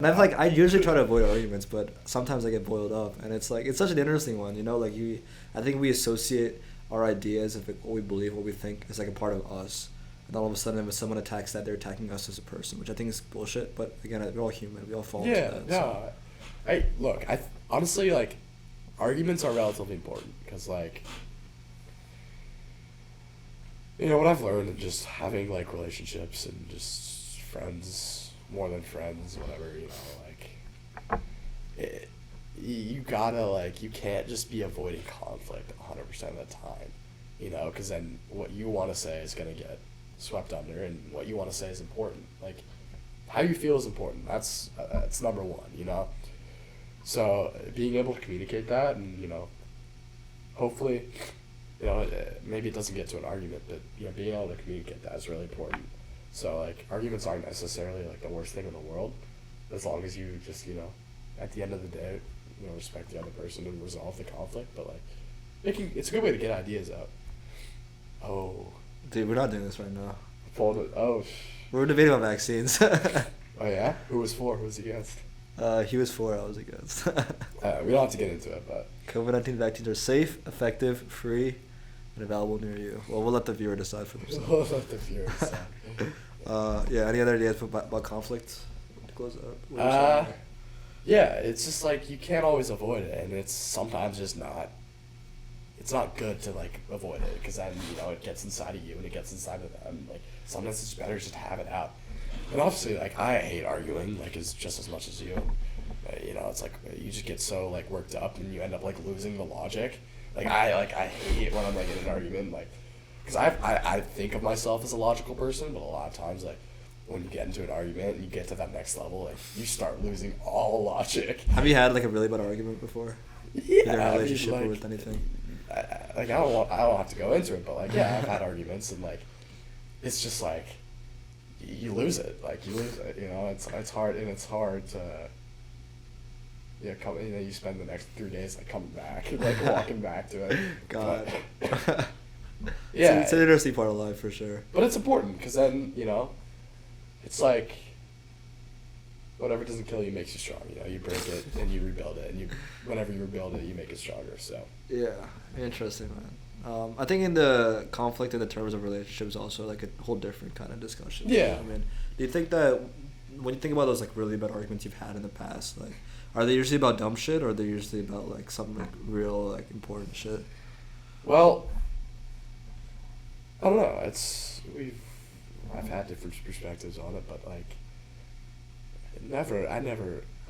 And I usually try to avoid arguments, but sometimes I get boiled up, and it's like it's such an interesting one, you know. I think we associate our ideas of what we believe, what we think, is like a part of us, and all of a sudden, if someone attacks that, they're attacking us as a person, which I think is bullshit. But again, we're all human; we all fall into Yeah, that. no. So. Honestly, like, arguments are relatively important because, like, what I've learned in just having, like, relationships and just friends, more than friends, whatever, like, you gotta, like, you can't just be avoiding conflict 100% of the time, because then what you want to say is going to get swept under, and what you want to say is important. Like, how you feel is important. That's number one. So being able to communicate that, and hopefully, maybe it doesn't get to an argument, but being able to communicate that is really important. So, like, arguments aren't necessarily like the worst thing in the world, as long as you just at the end of the day, respect the other person and resolve the conflict. But like, it's a good way to get ideas out. Oh, Dude, we're not doing this right now. Oh. We're debating about vaccines. Oh yeah? Who was for? Who was against? He was for, I was against. We don't have to get into it, but COVID-19 vaccines are safe, effective, free, and available near you. Well, we'll let the viewer decide for themselves. We'll let the viewer decide. Yeah, any other ideas about conflict to close out? Yeah, it's just like you can't always avoid it, and it's sometimes just not. It's not good to like avoid it, because then it gets inside of you and it gets inside of them. Like, sometimes it's better just to have it out. And obviously, like, I hate arguing, like, just as much as you. It's like you just get so like worked up and you end up like losing the logic. Like I hate when I'm like in an argument, like, because I think of myself as a logical person, but a lot of times, like, when you get into an argument and you get to that next level, like, you start losing all logic. Have you had like a really bad argument before? Yeah, in a relationship or with anything? I don't have to go into it, but like, yeah, I've had arguments, and like, it's just like you lose it. Like, you lose it. It's hard, and it's hard to. You spend the next 3 days like coming back, like walking back to it. God. But, yeah, it's an interesting part of life for sure. But it's important, because then it's like whatever doesn't kill you makes you strong. You break it and you rebuild it, and whenever you rebuild it, you make it stronger. So yeah, interesting, man. I think in the conflict in the terms of relationships, also like a whole different kind of discussion. Yeah. I mean, do you think that when you think about those like really bad arguments you've had in the past, like, are they usually about dumb shit, or are they usually about like some like real like important shit? Well, I don't know. I've had different perspectives on it, but like,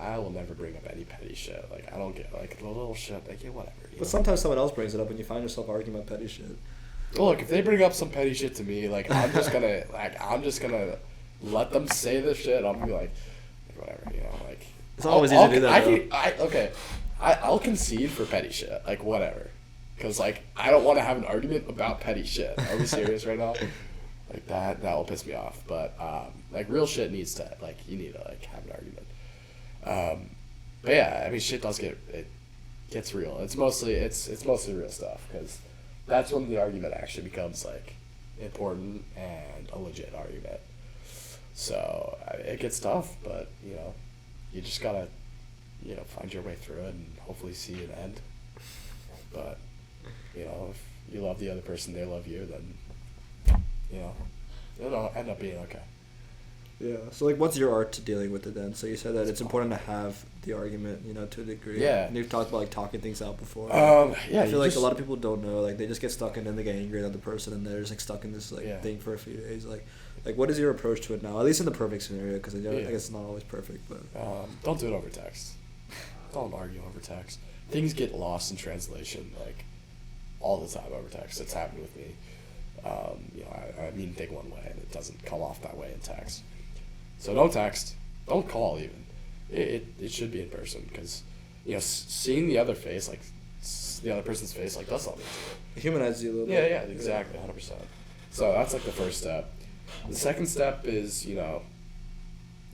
I will never bring up any petty shit. Like, I don't get like the little shit. Like, yeah, whatever. But sometimes someone else brings it up, and you find yourself arguing about petty shit. Well, look, if they bring up some petty shit to me, like, I'm just gonna let them say this shit. I'll be like whatever, like. It's always easy to do that. I'll concede for petty shit, like, whatever, because like, I don't want to have an argument about petty shit. Are we serious right now? Like, that will piss me off. But like, real shit needs to, like, you need to like have an argument. But yeah, I mean, shit gets real. It's mostly real stuff, because that's when the argument actually becomes like important and a legit argument. So it gets tough, but you just gotta find your way through it and hopefully see an end. But if you love the other person, they love you, then it'll end up being okay. Yeah. So like, what's your art to dealing with it then? So you said that it's important to have the argument, to a degree. Yeah. And you've talked about like talking things out before. Yeah. I feel like a lot of people don't know. Like, they just get stuck and then they get angry at the person, and they're just like stuck in this like thing for a few days. Like, what is your approach to it now? At least in the perfect scenario, because I guess it's not always perfect. But don't do it over text. Don't argue over text. Things get lost in translation, like, all the time over text. It's happened with me. I mean thing one way, and it doesn't come off that way in text. So don't text. Don't call even. It should be in person, because seeing the other face, like the other person's face, like, does something to you. It humanizes you a little bit. Yeah, exactly, 100%. So that's like the first step. The second step is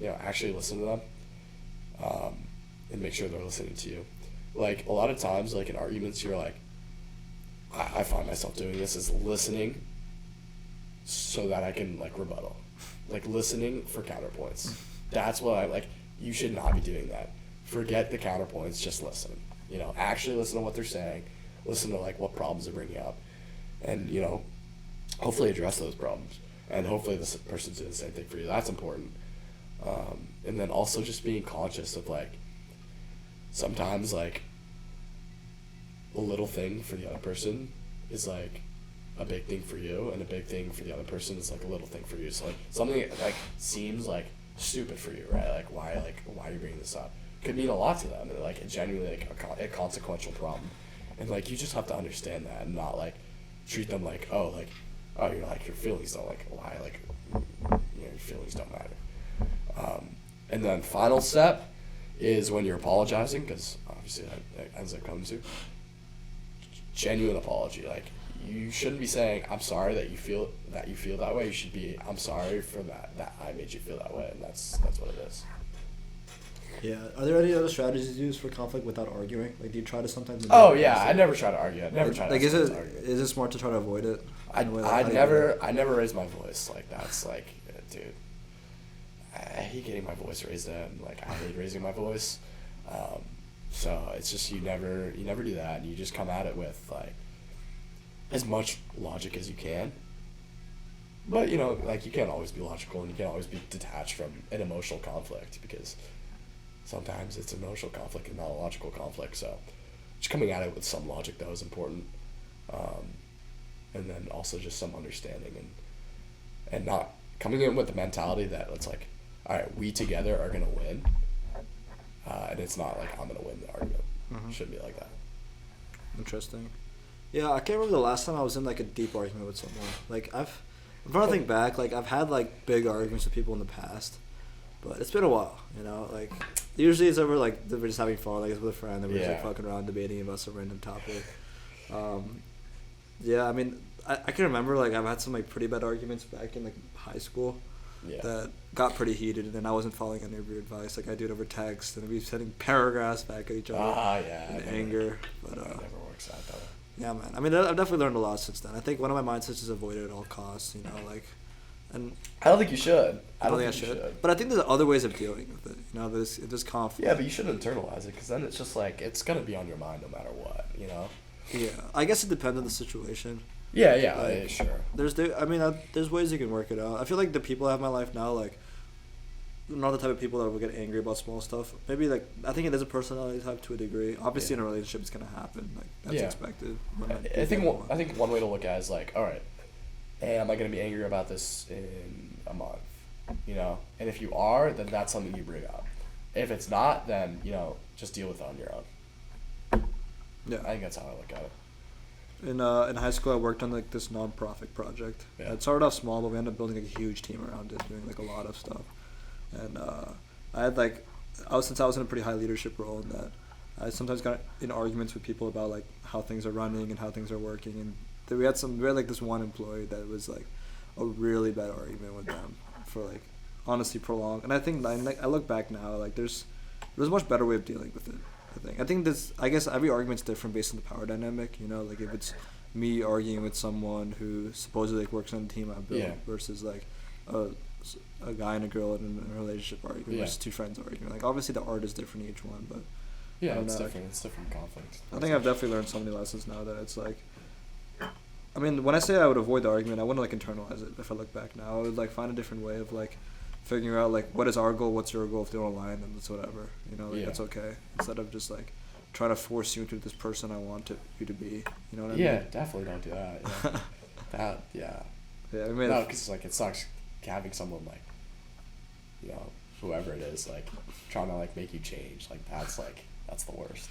actually listen to them, and make sure they're listening to you. Like, a lot of times, like, in arguments, you're like, I find myself doing this, is listening so that I can like rebuttal, like listening for counterpoints. That's what I like. you should not be doing that. Forget the counterpoints, just listen. You know, actually listen to what they're saying, listen to like what problems they're bringing up, and you know, hopefully address those problems, and hopefully this person's doing the same thing for you. That's important. And then also just being conscious of like sometimes like a little thing for the other person is like a big thing for you, and a big thing for the other person is like a little thing for you. So like something that, like seems like stupid for you, right? Like why are you bringing this up? Could mean a lot to them, and like a genuinely like a consequential problem, and like you just have to understand that and not like treat them like oh you're like your feelings don't like why like your feelings don't matter. And then final step is when you're apologizing, because obviously that ends up coming to genuine apology. Like you shouldn't be saying I'm sorry that you feel that way. You should be I'm sorry for that I made you feel that way, and that's what it is. Yeah. Are there any other strategies you use for conflict without arguing? Like, do you try to sometimes? Oh yeah, I never try to argue. I never try to. Like, is it smart to try to avoid it? I never raise my voice. Like that's like, dude, I hate getting my voice raised and like I hate raising my voice. So it's just you never do that, and you just come at it with like as much logic as you can. But you know, like you can't always be logical, and you can't always be detached from an emotional conflict, because sometimes it's emotional conflict and not a logical conflict. So just coming at it with some logic though is important. And then also just some understanding, and not coming in with the mentality that it's like, all right, we together are gonna win, and it's not like I'm gonna win the argument. Mm-hmm. It shouldn't be like that. Interesting. Yeah, I can't remember the last time I was in like a deep argument with someone. Like I'm trying to think back. Like I've had like big arguments with people in the past, but it's been a while. You know, like usually it's over like we're just having fun, like it's with a friend, and we're just like fucking around debating about some random topic. Yeah, I mean, I can remember like I've had some like pretty bad arguments back in like high school. Yeah. That got pretty heated, and then I wasn't following any of your advice. Like I do it over text, and we sending paragraphs back at each other in anger. But it never works out that way. Yeah, man. I mean, I've definitely learned a lot since then. I think one of my mindsets is avoid it at all costs. You know, like, and I don't think you should. I don't think I should. But I think there's other ways of dealing with it. You know, there's conflict. Yeah, but you shouldn't internalize it, because then it's just like it's gonna be on your mind no matter what. You know. Yeah, I guess it depends on the situation. Yeah, like, sure. There's ways you can work it out. I feel like the people I have in my life now, like, not the type of people that will get angry about small stuff. Maybe like I think it is a personality type to a degree. Obviously, in a relationship, it's gonna happen. Like that's expected. I think one way to look at it is like, all right, hey, am I gonna be angry about this in a month? You know, and if you are, then that's something you bring up. If it's not, then you know, just deal with it on your own. Yeah, I think that's how I look at it. In high school, I worked on like this non-profit project. Yeah. It started off small, but we ended up building like a huge team around it, doing like a lot of stuff. And I had like, since I was in a pretty high leadership role in that, I sometimes got in arguments with people about like how things are running and how things are working. And we had like this one employee that was like a really bad argument with them for like honestly prolonged. And I think I look back now, like there's a much better way of dealing with it. I guess every argument's different based on the power dynamic. You know, like if it's me arguing with someone who supposedly like works on the team I built versus like a guy and a girl in a relationship arguing versus two friends arguing. Like obviously the art is different in each one, but it's different. It's different conflict. I think I've definitely learned so many lessons now that it's like, I mean, when I say I would avoid the argument, I wouldn't like internalize it. If I look back now, I would like find a different way of like figuring out like what is our goal, what's your goal. If they don't align, then it's whatever. You know, like that's okay. Instead of just like trying to force you into this person I want you to be. You know what I mean? Yeah, definitely don't do that. Yeah. I mean, no, because like it sucks having someone like, you know, whoever it is, like trying to like make you change. Like that's the worst.